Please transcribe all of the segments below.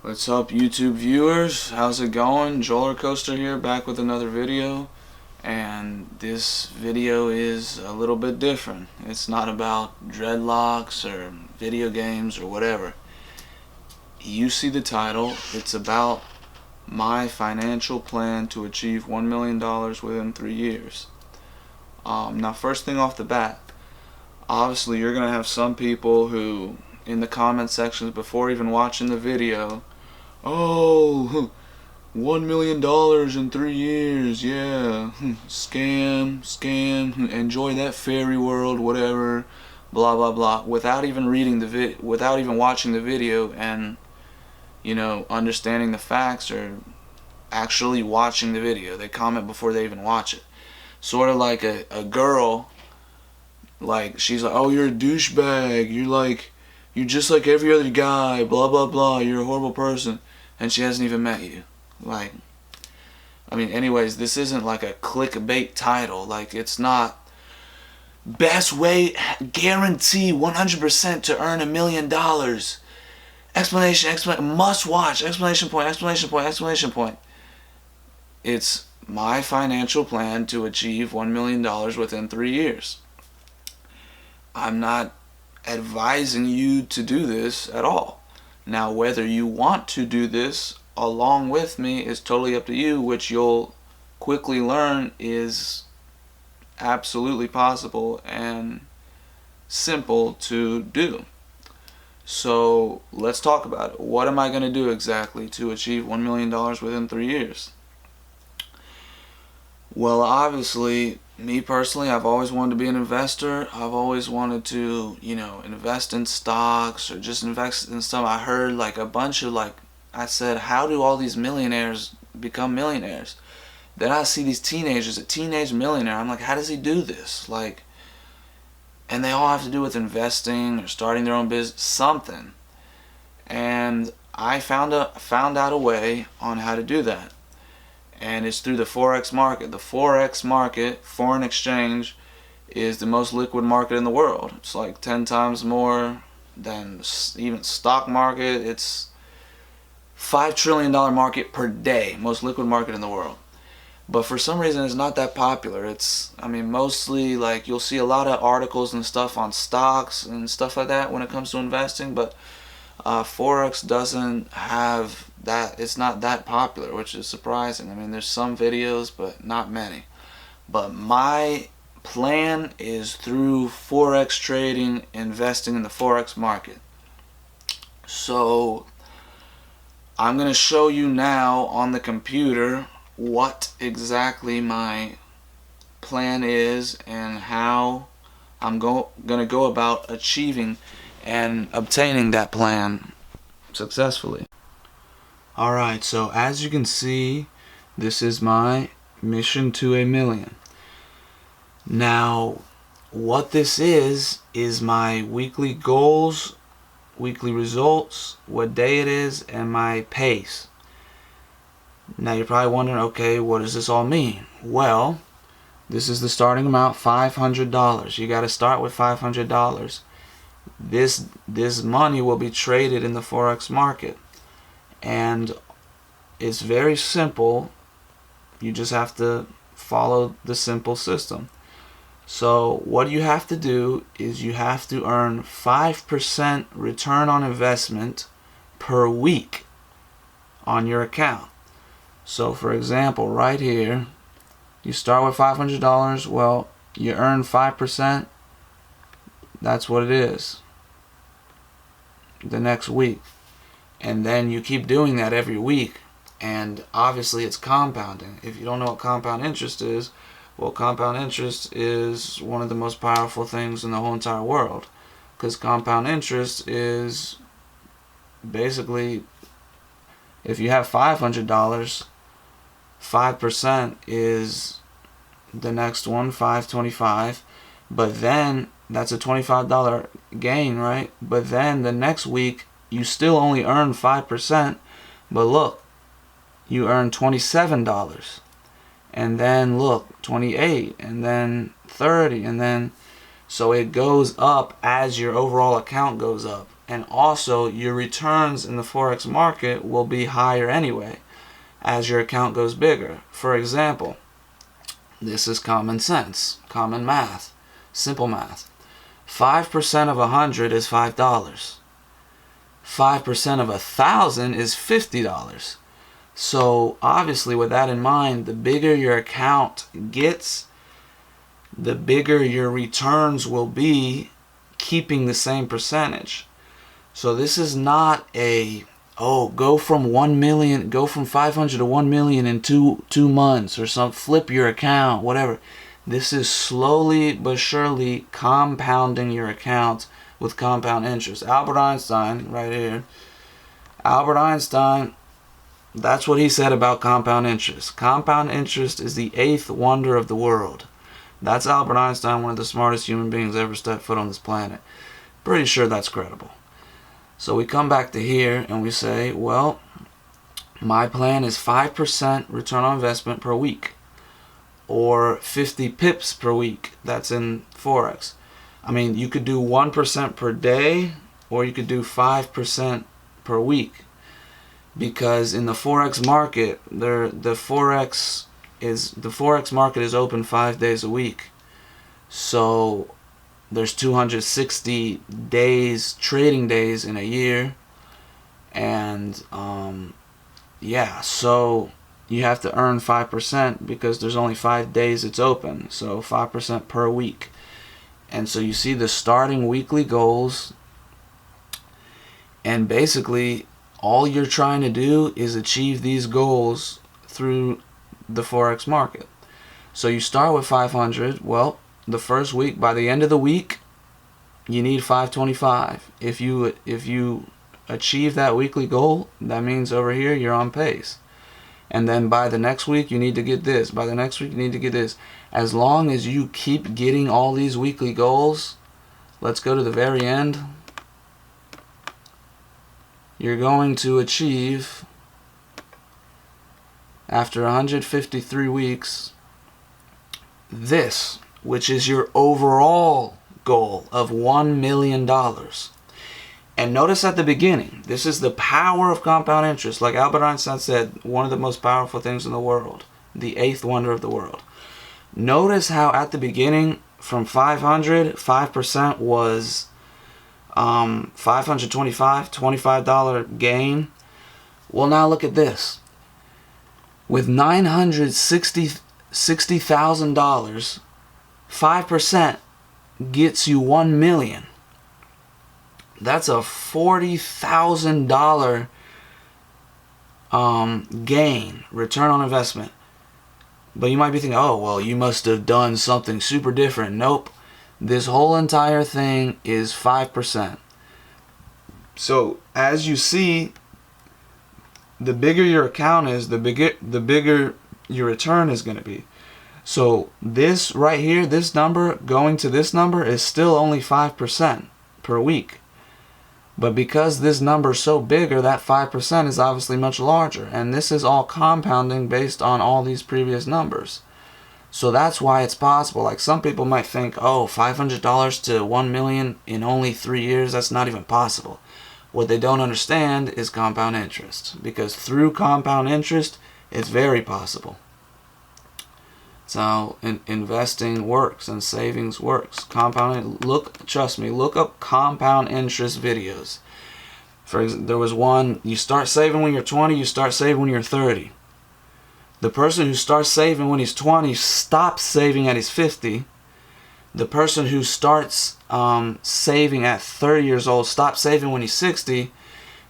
What's up, YouTube viewers? How's it going? Joel Coaster here, back with another video. And this video is a little bit different. It's not about dreadlocks or video games or whatever. You see the title. It's about my financial plan to achieve $1 million within 3 years. Now, first thing off the bat, obviously you're going to have some people who, in the comment sections before even watching the video, oh, $1 million in 3 years, yeah, scam, enjoy that fairy world, whatever, blah blah blah, without even without even watching the video and, understanding the facts or actually watching the video. They comment before they even watch it. Sort of like a girl, like, she's like, oh, you're a douchebag, you're just like every other guy, blah blah blah, you're a horrible person, and she hasn't even met you. Like, I mean, anyways, this isn't like a clickbait title. Like, it's not best way, guarantee 100% to earn $1 million. Explanation, must watch, exclamation point. It's my financial plan to achieve $1 million within 3 years. I'm not advising you to do this at all. Now, whether you want to do this along with me is totally up to you, which you'll quickly learn is absolutely possible and simple to do. So let's talk about it. What am I going to do exactly to achieve $1 million within 3 years? Well, obviously, me personally, I've always wanted to be an investor. I've always wanted to, invest in stocks or just invest in stuff. I heard like a bunch of I said, how do all these millionaires become millionaires? Then I see these teenagers, a teenage millionaire. I'm like, how does he do this? Like, and they all have to do with investing or starting their own business, something. And I found out a way on how to do that. And it's through the Forex market. The Forex market, foreign exchange, is the most liquid market in the world. It's like 10 times more than even stock market. It's $5 trillion market per day, most liquid market in the world. But for some reason, it's not that popular. Mostly like you'll see a lot of articles and stuff on stocks and stuff like that when it comes to investing, but Forex doesn't have that. It's not that popular, which is surprising. There's some videos, but not many. But my plan is through Forex trading, investing in the Forex market. So I'm going to show you now on the computer what exactly my plan is and how I'm going to go about achieving and obtaining that plan successfully. Alright, so as you can see, this is my mission to $1 million. Now, what this is my weekly goals, weekly results, what day it is, and my pace. Now you're probably wondering, okay, what does this all mean? Well, this is the starting amount, $500. You got to start with $500. This money will be traded in the Forex market, and it's very simple. You just have to follow the simple system. So what you have to do is you have to earn 5% return on investment per week on your account. So for example, right here, you start with $500. Well, you earn 5%. That's what it is the next week. And then you keep doing that every week. And obviously it's compounding. If you don't know what compound interest is, well, compound interest is one of the most powerful things in the whole entire world. Because compound interest is basically, if you have $500, 5% is the next one, $5.25. But then that's a $25 gain, right? But then the next week you still only earn 5%, but look, you earn $27. And then look, 28, and then 30, and then so it goes up as your overall account goes up. and also your returns in the Forex market will be higher anyway as your account goes bigger. For example, this is common sense, common math, simple math. 5% of 100 is $5. 5% of 1,000 is $50. So obviously with that in mind, the bigger your account gets, the bigger your returns will be, keeping the same percentage. So this is not a, oh, go from 1 million, go from 500 to 1 million in two months or some, flip your account, whatever. This is slowly but surely compounding your account with compound interest. Albert Einstein, right here. Albert Einstein, that's what he said about compound interest. Compound interest is the 8th wonder of the world. That's Albert Einstein, one of the smartest human beings ever stepped foot on this planet. Pretty sure that's credible. So we come back to here and we say, well, my plan is 5% return on investment per week, or 50 pips per week. That's in Forex. I mean, you could do 1% per day, or you could do 5% per week. Because in the Forex market, the Forex market is open 5 days a week. So there's 260 days, trading days in a year. And yeah, so you have to earn 5% because there's only 5 days it's open. So 5% per week. And so you see the starting weekly goals, and basically all you're trying to do is achieve these goals through the Forex market. So you start with 500. Well, the first week, by the end of the week, you need 525. If you achieve that weekly goal, that means over here you're on pace. And then by the next week you need to get this. By the next week you need to get this. As long as you keep getting all these weekly goals, let's go to the very end. You're going to achieve, after 153 weeks, this, which is your overall goal of $1 million. And notice at the beginning, this is the power of compound interest. Like Albert Einstein said, one of the most powerful things in the world, the 8th wonder of the world. Notice how at the beginning, from 500, 5% was 525, $25 gain. Well, now look at this. With $960,000, 5% gets you 1 million. That's a $40,000 gain, return on investment. But you might be thinking, oh, well, you must have done something super different. Nope. This whole entire thing is 5%. So as you see, the bigger your account is, the bigger your return is going to be. So this right here, this number going to this number is still only 5% per week. But because this number is so bigger, that 5% is obviously much larger. And this is all compounding based on all these previous numbers. So that's why it's possible. Like some people might think, oh, $500 to 1 million in only 3 years, that's not even possible. What they don't understand is compound interest. Because through compound interest, it's very possible. That's how investing works and savings works. Trust me, look up compound interest videos. For example, there was one, you start saving when you're 20, you start saving when you're 30. The person who starts saving when he's 20 stops saving at his 50. The person who starts saving at 30 years old stops saving when he's 60.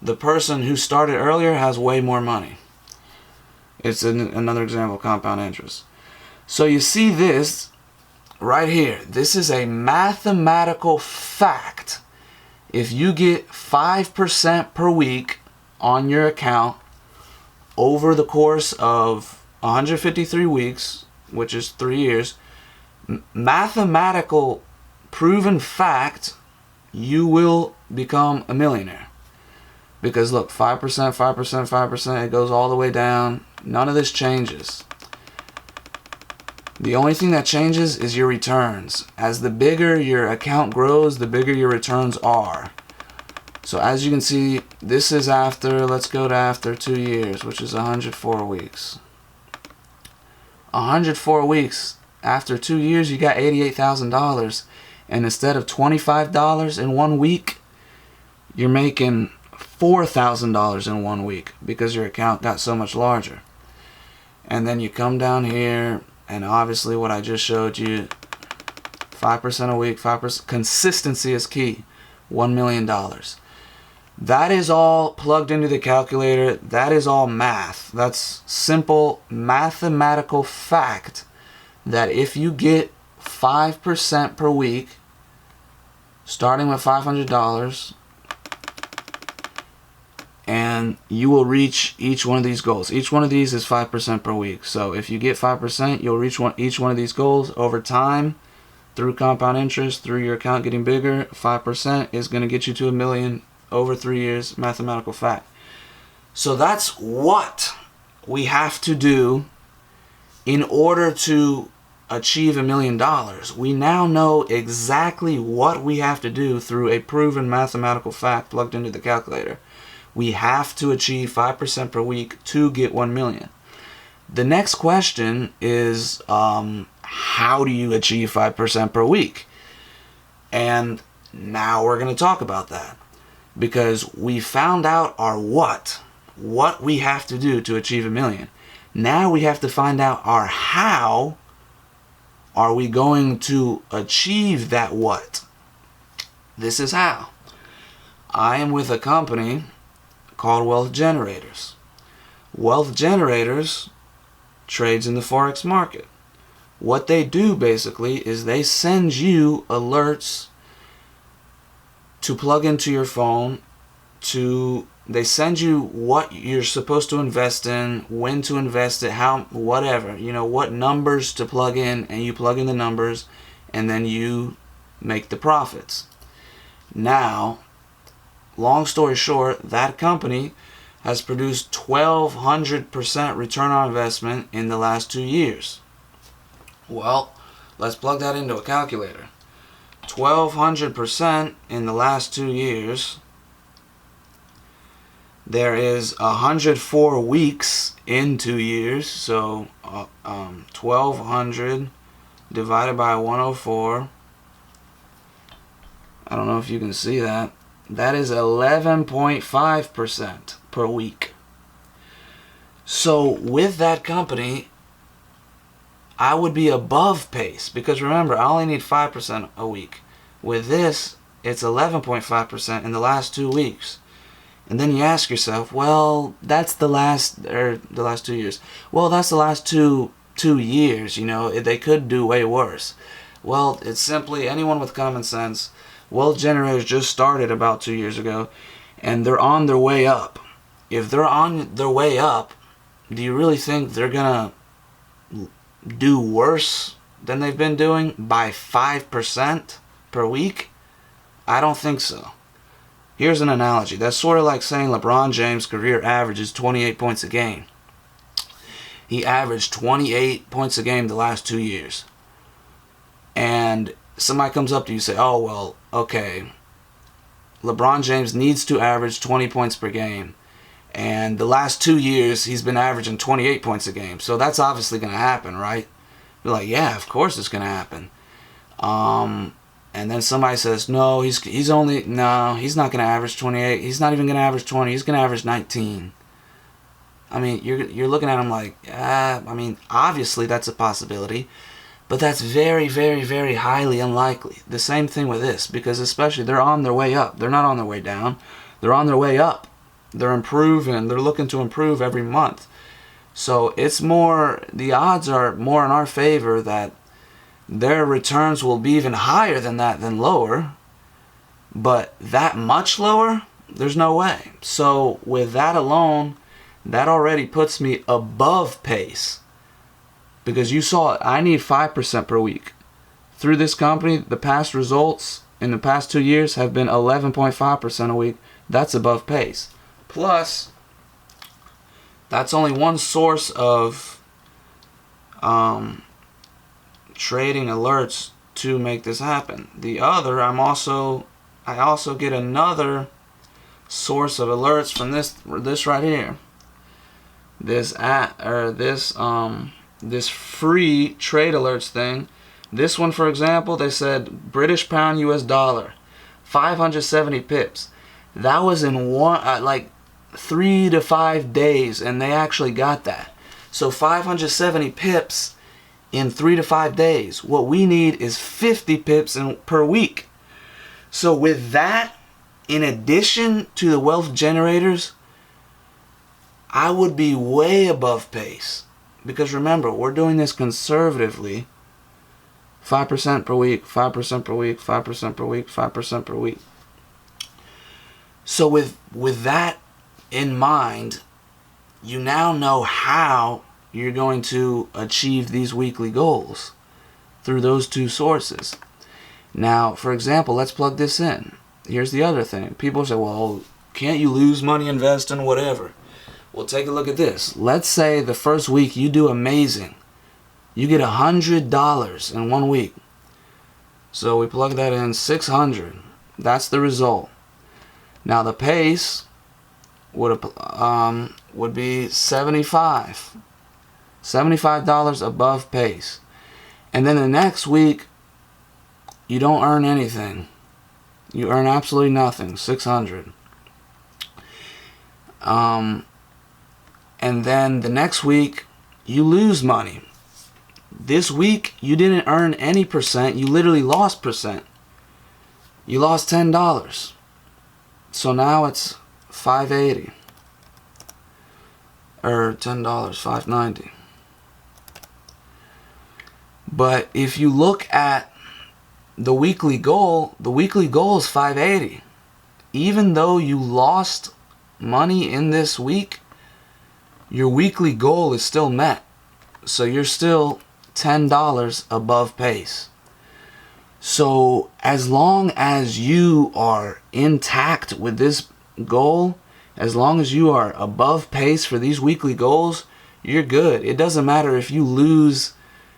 The person who started earlier has way more money. It's another example of compound interest. So you see this right here. This is a mathematical fact. If you get 5% per week on your account over the course of 153 weeks, which is 3 years, mathematical proven fact, you will become a millionaire. Because look, 5%, 5%, 5%, it goes all the way down. None of this changes. The only thing that changes is your returns. As the bigger your account grows, the bigger your returns are. So as you can see, this is after, let's go to after 2 years, which is 104 weeks. 104 weeks, after 2 years, you got $88,000. And instead of $25 in 1 week, you're making $4,000 in 1 week because your account got so much larger. And then you come down here, and obviously what I just showed you, 5% a week, 5%. Consistency is key. $1 million. That is all plugged into the calculator. That is all math. That's simple mathematical fact that if you get 5% per week, starting with $500, and you will reach each one of these goals. Each one of these is 5% per week. So if you get 5%, you'll reach each one of these goals over time through compound interest, through your account getting bigger. 5% is going to get you to $1 million over 3 years, mathematical fact. So that's what we have to do in order to achieve $1 million. We now know exactly what we have to do through a proven mathematical fact plugged into the calculator. We have to achieve 5% per week to get 1 million. The next question is, how do you achieve 5% per week? And now we're going to talk about that. Because we found out our what we have to do to achieve $1 million. Now we have to find out our how are we going to achieve that what. This is how. I am with a company called Wealth Generators. Wealth Generators trades in the Forex market. What they do basically is they send you alerts to plug into your phone. They send you what you're supposed to invest in, when to invest it, how, whatever, what numbers to plug in, and you plug in the numbers, and then you make the profits. Now, long story short, that company has produced 1,200% return on investment in the last 2 years. Well, let's plug that into a calculator. 1,200% in the last 2 years. There is 104 weeks in 2 years, so 1,200 divided by 104. I don't know if you can see that. That is 11.5% per week. So with that company, I would be above pace, because remember, I only need 5% a week. With this, it's 11.5% in the last 2 weeks. And then you ask yourself, well, that's the last 2 years. Well, that's the last two years, they could do way worse. Well, it's simply, anyone with common sense, Wealth Generators just started about 2 years ago, and they're on their way up. If they're on their way up, do you really think they're gonna do worse than they've been doing by 5% per week? I don't think so. Here's an analogy. That's sort of like saying LeBron James' career average is 28 points a game. He averaged 28 points a game the last 2 years. And somebody comes up to you and say, oh, well, okay, LeBron James needs to average 20 points per game. And the last 2 years, he's been averaging 28 points a game. So that's obviously going to happen, right? You're like, yeah, of course it's going to happen. And then somebody says, no, he's not going to average 28. He's not even going to average 20. He's going to average 19. I mean, you're looking at him like, obviously that's a possibility. But that's very, very, very highly unlikely. The same thing with this, because especially they're on their way up. They're not on their way down. They're on their way up. They're improving. They're looking to improve every month. So the odds are more in our favor that their returns will be even higher than that, than lower. But that much lower, there's no way. So with that alone, that already puts me above pace. Because you saw it, I need 5% per week. Through this company, the past results in the past 2 years have been 11.5% a week. That's above pace. Plus, that's only one source of trading alerts to make this happen. The other, I also get another source of alerts from this right here. This this free trade alerts thing. This one, for example, they said British pound US dollar 570 pips. That was in like 3 to 5 days, and they actually got that. So 570 pips in 3 to 5 days. What we need is 50 pips per week. So with that, in addition to the wealth generators, I would be way above pace. Because remember, we're doing this conservatively. 5% per week, 5% per week, 5% per week, 5% per week. So with that in mind, you now know how you're going to achieve these weekly goals through those two sources. Now, for example, let's plug this in. Here's the other thing. People say, well, can't you lose money investing, whatever? Well, take a look at this. Let's say the first week you do amazing. You get $100 in 1 week. So we plug that in, 600. That's the result. Now the pace would be $75 above pace. And then the next week, you don't earn anything. You earn absolutely nothing, 600. And then the next week, you lose money. This week, you didn't earn any percent. You literally lost percent. You lost $10. So now it's $5.80. Or $10, $5.90. But if you look at the weekly goal is $5.80. Even though you lost money in this week, your weekly goal is still met. So you're still $10 above pace. So as long as you are intact with this goal, as long as you are above pace for these weekly goals, you're good. It doesn't matter if you lose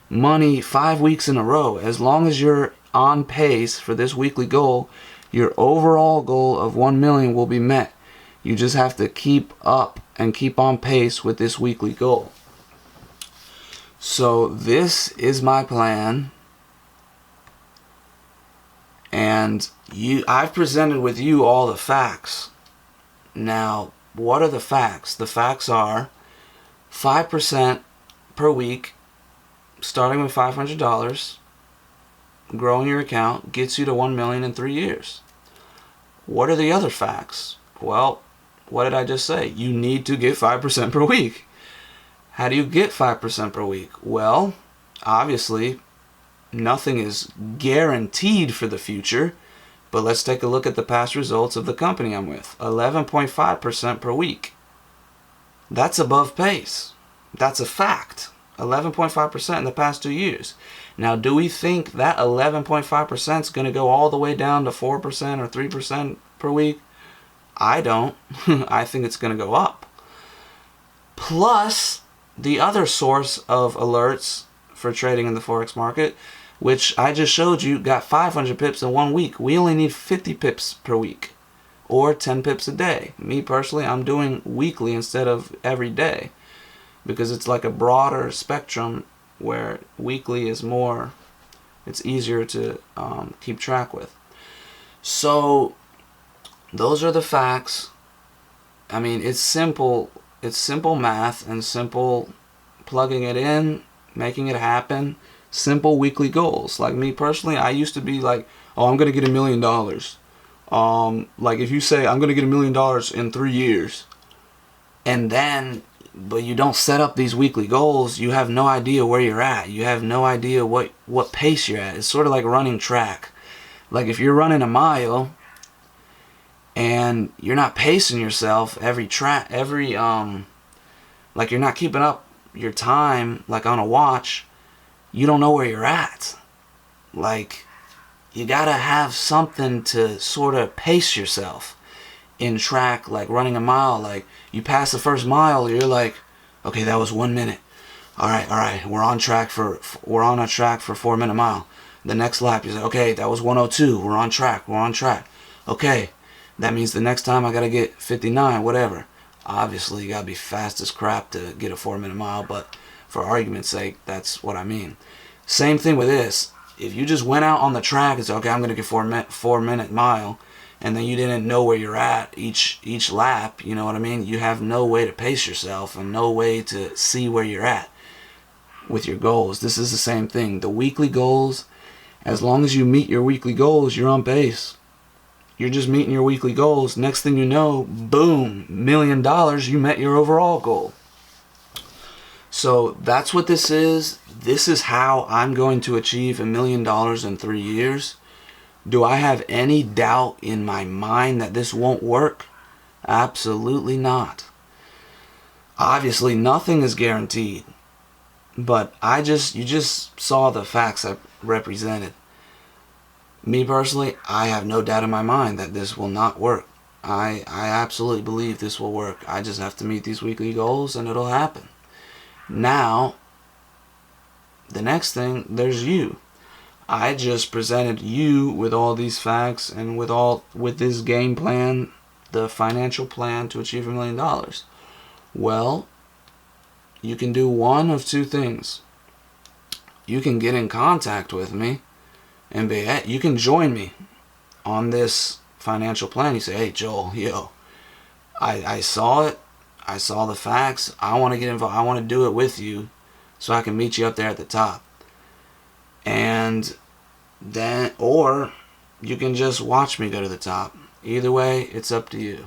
money 5 weeks in a row. As long as you're on pace for this weekly goal, your overall goal of 1 million will be met. You just have to keep up and keep on pace with this weekly goal. So this is my plan, and I've presented with you all the facts. Now, what are the facts? The facts are 5% per week, starting with $500, growing your account gets you to 1 million in 3 years. What are the other facts? Well, what did I just say? You need to get 5% per week. How do you get 5% per week? Well, obviously, nothing is guaranteed for the future, but let's take a look at the past results of the company I'm with. 11.5% per week. That's above pace. That's a fact. 11.5% in the past 2 years. Now, do we think that 11.5% is going to go all the way down to 4% or 3% per week? I don't. I think it's going to go up. Plus, the other source of alerts for trading in the Forex market, which I just showed you, got 500 pips in 1 week. We only need 50 pips per week, or 10 pips a day. Me personally, I'm doing weekly instead of every day, because it's like a broader spectrum where weekly is more, it's easier to keep track with. So those are the facts. I mean, it's simple math and simple plugging it in, making it happen, simple weekly goals. Like me personally, I used to be like, oh, I'm going to get $1 million. Like if you say, I'm going to get $1 million in 3 years, and then, but you don't set up these weekly goals, you have no idea where you're at. You have no idea what pace you're at. It's sort of like running track. Like if you're running a mile, and you're not pacing yourself like you're not keeping up your time like on a watch, you don't know where you're at. Like, you gotta have something to sort of pace yourself in track, like running a mile. Like, you pass the first mile, you're like, okay, that was 1 minute. All right, we're on a track for 4 minute mile. The next lap, you say, okay, that was 102. We're on track. Okay, That means the next time I gotta get 59, whatever. Obviously, you gotta be fast as crap to get a 4-minute mile, but for argument's sake, that's what I mean. Same thing with this. If you just went out on the track and said, okay, I'm gonna get 4-minute mile, and then you didn't know where you're at each lap, you know what I mean? You have no way to pace yourself and no way to see where you're at with your goals. This is the same thing. The weekly goals, as long as you meet your weekly goals, you're on pace. You're just meeting your weekly goals. Next thing you know, boom, $1 million, you met your overall goal. So that's what this is. This is how I'm going to achieve $1 million in 3 years. Do I have any doubt in my mind that this won't work? Absolutely not. Obviously, nothing is guaranteed. But you just saw the facts I represented. Me personally, I have no doubt in my mind that this will not work. I absolutely believe this will work. I just have to meet these weekly goals and it'll happen. Now, the next thing, there's you. I just presented you with all these facts and with this game plan, the financial plan to achieve $1 million. Well, you can do one of two things. You can get in contact with me and you can join me on this financial plan. You say, hey Joel, I saw it. I saw the facts. I want to get involved. I want to do it with you so I can meet you up there at the top. And then, or you can just watch me go to the top. Either way, it's up to you.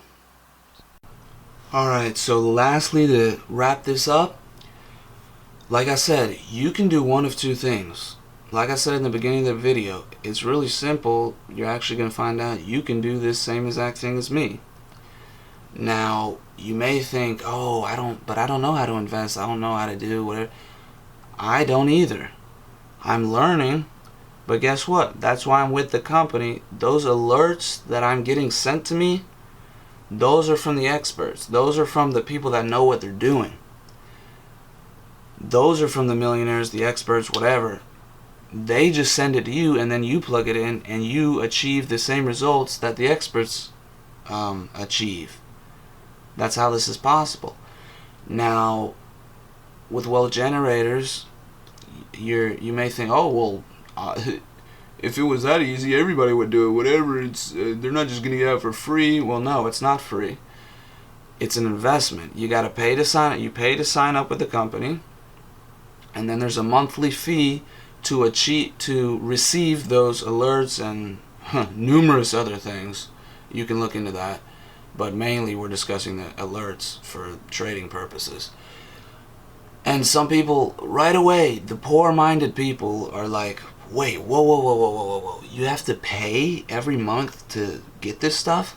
Alright, so lastly, to wrap this up, like I said, you can do one of two things. Like I said in the beginning of the video, it's really simple. You're actually going to find out you can do this same exact thing as me. Now, you may think, oh, I don't know how to invest. I don't know how to do whatever. I don't either. I'm learning, but guess what? That's why I'm with the company. Those alerts that I'm getting sent to me, those are from the experts. Those are from the people that know what they're doing. Those are from the millionaires, the experts, whatever. They just send it to you, and then you plug it in, and you achieve the same results that the experts achieve. That's how this is possible. Now, with wealth generators, you may think, oh well, if it was that easy, everybody would do it. Whatever, they're not just gonna get out for free. Well, no, it's not free. It's an investment. You gotta pay to sign up. You pay to sign up with the company, and then there's a monthly fee to receive those alerts and numerous other things. You can look into that, but mainly we're discussing the alerts for trading purposes. And some people, right away, the poor-minded people are like, wait, whoa. You have to pay every month to get this stuff?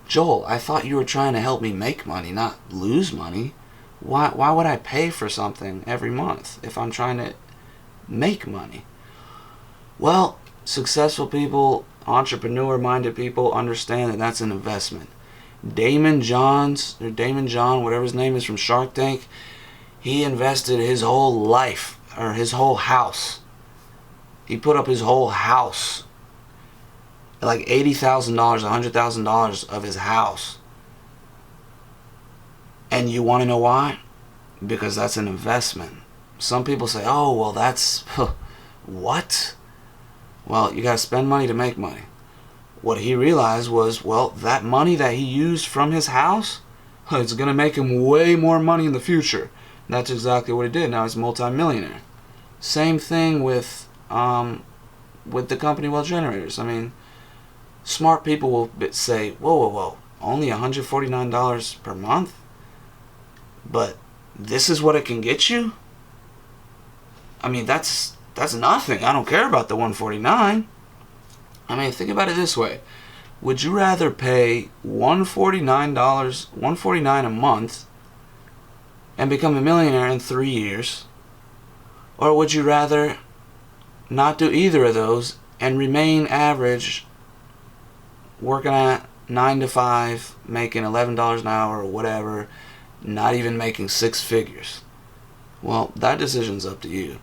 Joel, I thought you were trying to help me make money, not lose money. Why would I pay for something every month if I'm trying to make money? Well, successful people, entrepreneur-minded people understand that that's an investment. Damon John, whatever his name is, from Shark Tank, he invested his whole life, or his whole house. He put up his whole house, like $80,000, $100,000 of his house. And you want to know why? Because that's an investment. Some people say, oh, well, that's, what? Well, you got to spend money to make money. What he realized was, well, that money that he used from his house, it's going to make him way more money in the future. And that's exactly what he did. Now he's a multi-millionaire. Same thing with the company Wealth Generators. I mean, smart people will say, whoa, only $149 per month? But this is what it can get you? I mean, that's nothing. I don't care about the $149. I mean, think about it this way. Would you rather pay $149 a month and become a millionaire in 3 years? Or would you rather not do either of those and remain average, working at 9 to 5, making $11 an hour or whatever, not even making six figures? Well, that decision's up to you.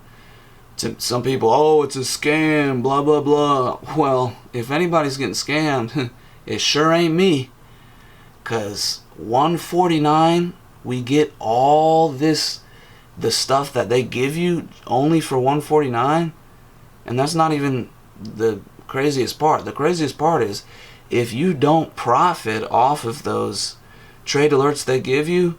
To some people, oh, it's a scam, blah, blah, blah. Well, if anybody's getting scammed, It sure ain't me. Cause $149, we get all this, the stuff that they give you only for $149, and that's not even the craziest part. The craziest part is if you don't profit off of those trade alerts they give you,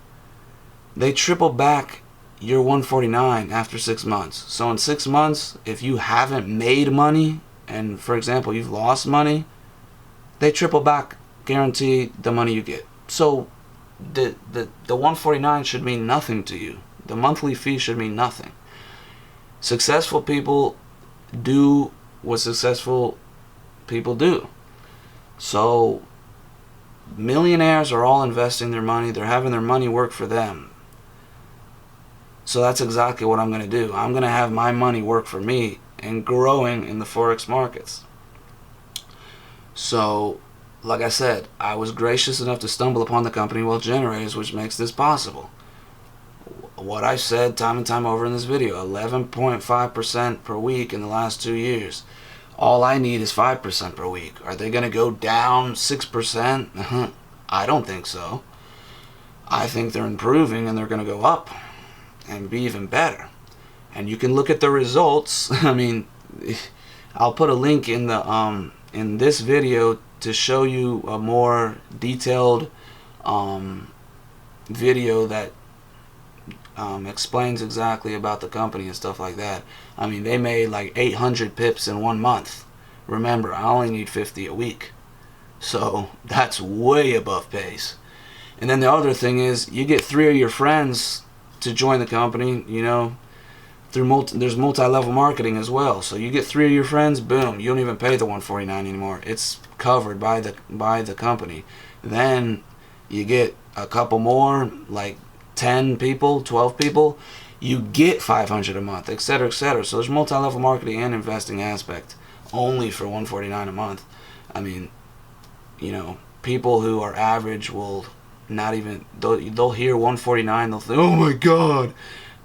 they triple back your $149 after 6 months. So in 6 months, if you haven't made money, and for example you've lost money, they triple back, guarantee the money you get. So the $149 should mean nothing to you. The monthly fee should mean nothing. Successful people do what successful people do. So millionaires are all investing their money. They're having their money work for them. So that's exactly what I'm going to do. I'm going to have my money work for me and growing in the Forex markets. So, like I said, I was gracious enough to stumble upon the company Wealth Generators, which makes this possible. What I said time and time over in this video, 11.5% per week in the last 2 years. All I need is 5% per week. Are they going to go down 6%? I don't think so. I think they're improving and they're going to go up and be even better. And you can look at the results. I mean, I'll put a link in the in this video to show you a more detailed video that explains exactly about the company and stuff like that. I mean, they made like 800 pips in 1 month. Remember, I only need 50 a week. So that's way above pace. And then the other thing is, you get 3 of your friends to join the company, you know, through there's multi-level marketing as well. So you get 3 of your friends, boom, you don't even pay the $149 anymore. It's covered by the company. Then you get a couple more, like 10 people, 12 people, you get $500 a month, etc., etc. So there's multi-level marketing and investing aspect only for $149 a month. I mean, you know, people who are average will not even, they'll hear $149, they'll think, oh my god.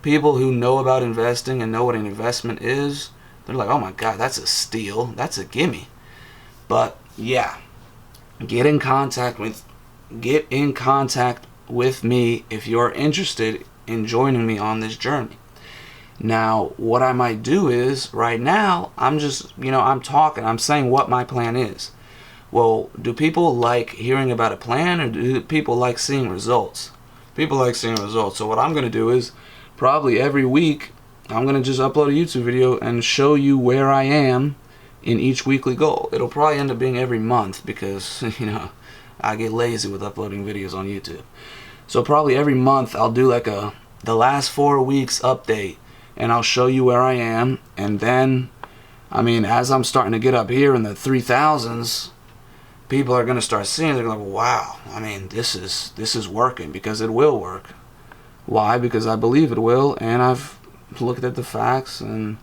People who know about investing and know what an investment is, they're like, oh my god, that's a steal, that's a gimme. But yeah, get in contact with me if you're interested in joining me on this journey. Now, what I might do is, right now, I'm just, you know, I'm talking, I'm saying what my plan is. Well, do people like hearing about a plan, or do people like seeing results? People like seeing results. So what I'm going to do is, probably every week, I'm going to just upload a YouTube video and show you where I am in each weekly goal. It'll probably end up being every month because, you know, I get lazy with uploading videos on YouTube. So probably every month I'll do like the last 4 weeks update, and I'll show you where I am. And then, I mean, as I'm starting to get up here in the 3,000s, people are going to start seeing, they're like, wow, I mean, this is working, because it will work. Why? Because I believe it will, and I've looked at the facts, and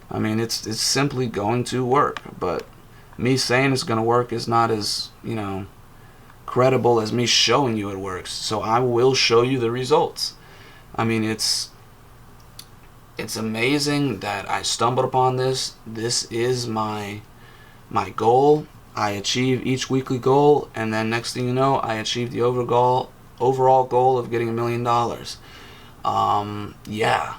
I mean, it's simply going to work. But me saying it's going to work is not as, you know, credible as me showing you it works. So I will show you the results. I mean, it's amazing that I stumbled upon this. This is my goal. I achieve each weekly goal, and then next thing you know, I achieve the overall goal of getting $1 million. Yeah.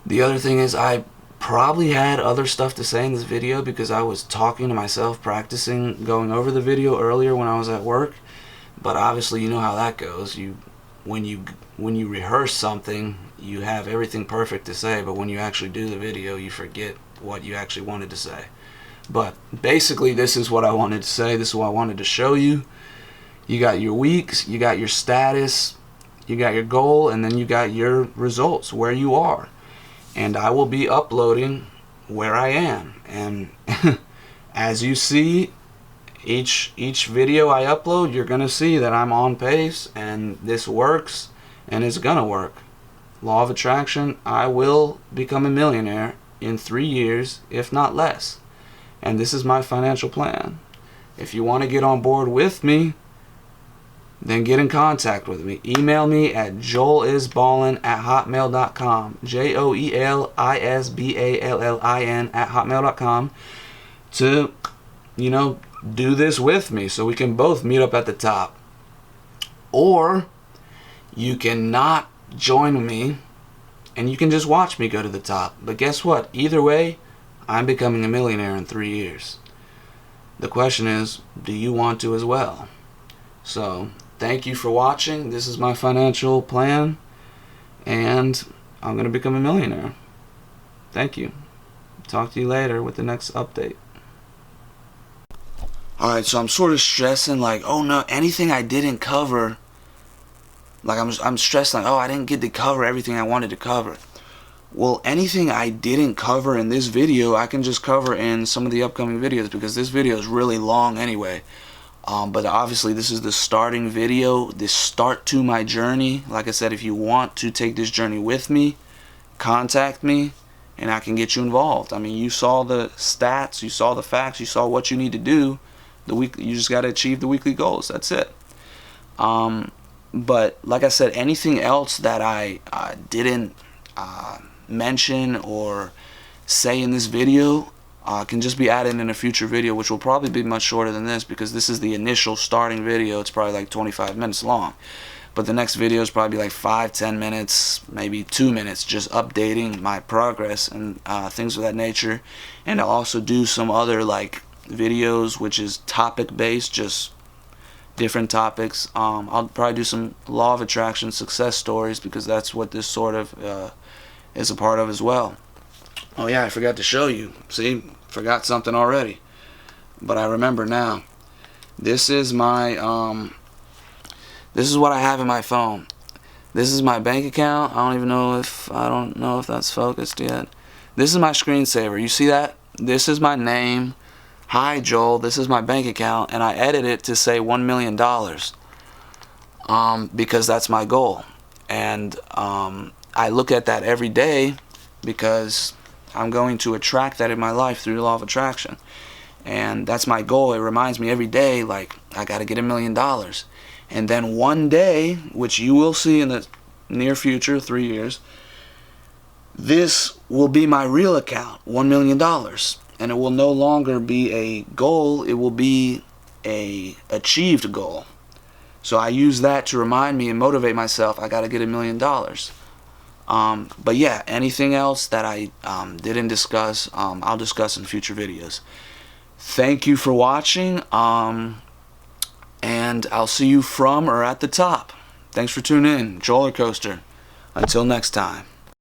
The other thing is, I probably had other stuff to say in this video because I was talking to myself, practicing going over the video earlier when I was at work. But obviously, you know how that goes. When you rehearse something, you have everything perfect to say, but when you actually do the video, you forget what you actually wanted to say. But basically, this is what I wanted to say. This is what I wanted to show you. You got your weeks, you got your status, you got your goal, and then you got your results, where you are. And I will be uploading where I am. And as you see, each video I upload, you're going to see that I'm on pace, and this works, and it's going to work. Law of attraction, I will become a millionaire in 3 years, if not less. And this is my financial plan. If you want to get on board with me, then get in contact with me. Email me at joelisballin@hotmail.com. joelisballin@hotmail.com to, you know, do this with me so we can both meet up at the top. Or you can not join me and you can just watch me go to the top. But guess what? Either way, I'm becoming a millionaire in 3 years. The question is, do you want to as well? So, thank you for watching. This is my financial plan, and I'm going to become a millionaire. Thank you. Talk to you later with the next update. Alright, so I'm sort of stressing, like, oh no, anything I didn't cover, like I'm stressed, like, oh, I didn't get to cover everything I wanted to cover. Well, anything I didn't cover in this video, I can just cover in some of the upcoming videos, because this video is really long anyway. But obviously this is the starting video, the start to my journey. Like I said, if you want to take this journey with me, contact me and I can get you involved. I mean, you saw the stats, you saw the facts, you saw what you need to do. You just got to achieve the weekly goals. That's it. But like I said, anything else that I didn't mention or say in this video can just be added in a future video, which will probably be much shorter than this, because this is the initial starting video. It's probably like 25 minutes long, but the next video is probably like 5-10 minutes, maybe 2 minutes, just updating my progress and things of that nature. And I'll also do some other like videos which is topic based, just different topics. I'll probably do some law of attraction success stories, because that's what this sort of is a part of as well. Oh yeah, I forgot to show you. See, forgot something already, but I remember now. This is my this is what I have in my phone. This is my bank account. I don't know if that's focused yet. This is my screensaver. You see that? This is my name. Hi Joel, this is my bank account, and I edit it to say $1 million because that's my goal. And I look at that every day because I'm going to attract that in my life through the law of attraction. And that's my goal. It reminds me every day, like, I got to get $1 million. And then one day, which you will see in the near future, 3 years, this will be my real account, $1 million. And it will no longer be a goal, it will be a achieved goal. So I use that to remind me and motivate myself, I got to get $1 million. But yeah, anything else that I didn't discuss, I'll discuss in future videos. Thank you for watching, and I'll see you from or at the top. Thanks for tuning in. Joel Coaster. Until next time.